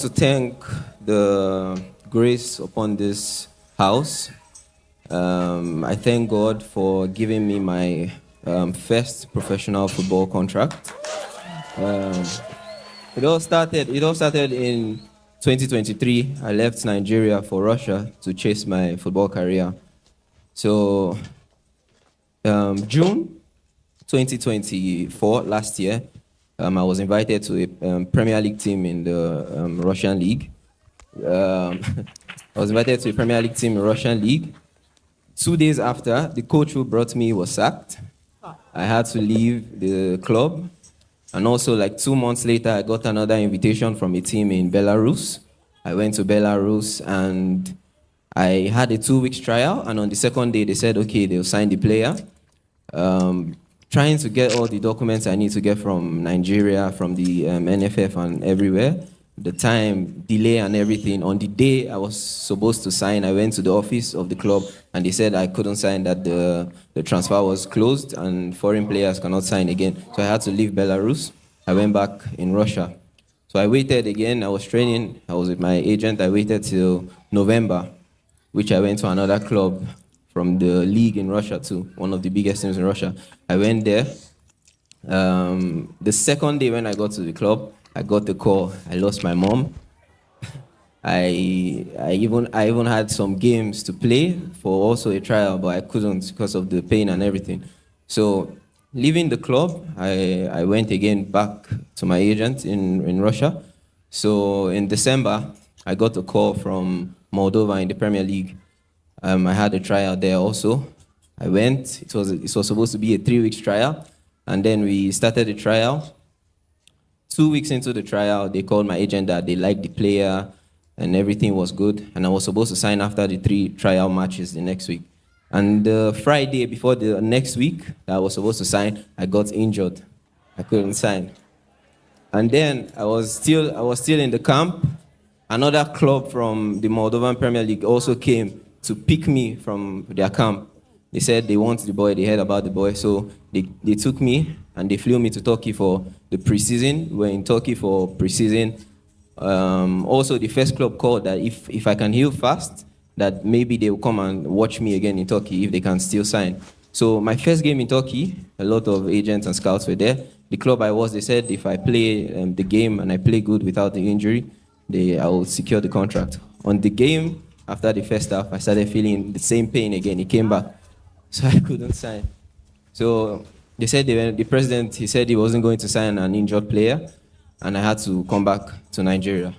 to thank the grace upon this house. I thank God for giving me my first professional football contract. It all started in 2023. I left Nigeria for Russia to chase my football career. So, June 2024, last year, I was invited to a Premier League team in the Russian League. I was invited to a Premier League team in Russian League. 2 days after, the coach who brought me was sacked. I had to leave the club. And also, like 2 months later, I got another invitation from a team in Belarus. I went to Belarus and I had a 2 weeks trial. And on the second day, they said, okay, they'll sign the player. Trying to get all the documents I need to get from Nigeria, from the NFF and everywhere. The time, delay and everything. On the day I was supposed to sign, I went to the office of the club and they said I couldn't sign, that the transfer was closed and foreign players cannot sign again. So I had to leave Belarus. I went back in Russia. So I waited again. I was training. I was with my agent. I waited till November, which I went to another club from the league in Russia too, one of the biggest teams in Russia. I went there. The second day when I got to the club, I got the call. I lost my mom. I even had some games to play for also a trial, but I couldn't because of the pain and everything. So leaving the club, I went again back to my agent in Russia. So in December, I got a call from Moldova in the Premier League. I had a trial there also. I went. It was supposed to be a 3 weeks trial, and then we started the trial. 2 weeks into the trial, they called my agent that they liked the player and everything was good, and I was supposed to sign after the 3 trial matches the next week. And the Friday before the next week that I was supposed to sign, I got injured. I couldn't sign. And then I was still in the camp. Another club from the Moldovan Premier League also came to pick me from their camp. They said they want the boy, they heard about the boy, so they took me and they flew me to Turkey for the preseason. We were in Turkey for preseason. Also, the first club called that if I can heal fast, that maybe they will come and watch me again in Turkey if they can still sign. So my first game in Turkey, a lot of agents and scouts were there. The club I was, they said if I play the game and I play good without the injury, I will secure the contract. On the game, after the first half, I started feeling the same pain again. It came back. So I couldn't sign. So they said the president, he said he wasn't going to sign an injured player, and I had to come back to Nigeria.